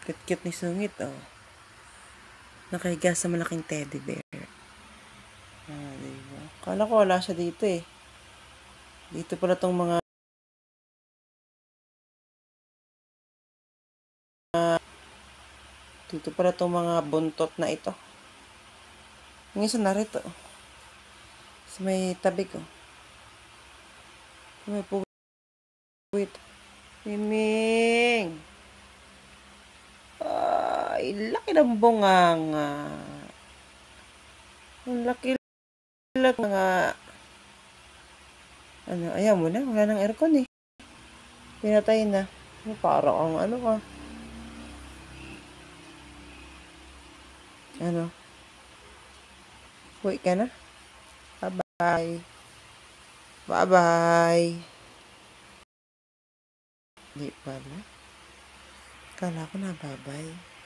Cute-cute ni Sungit, oh. Nakahiga sa malaking teddy bear. Diba? Kala ko wala siya dito eh. Dito pala tong mga buntot na ito. Yung isa narito. Sa may tabi ko. May puwit. Miming! Ay, laki ng bunganga. Ang laki nga. Ano, ayaw mo na. Wala nang aircon eh. Pinatay na. Parang ang ano ka. Ano? Uwi ka na? Bye-bye. Bye-bye. Di pala. Kala ko na bye-bye.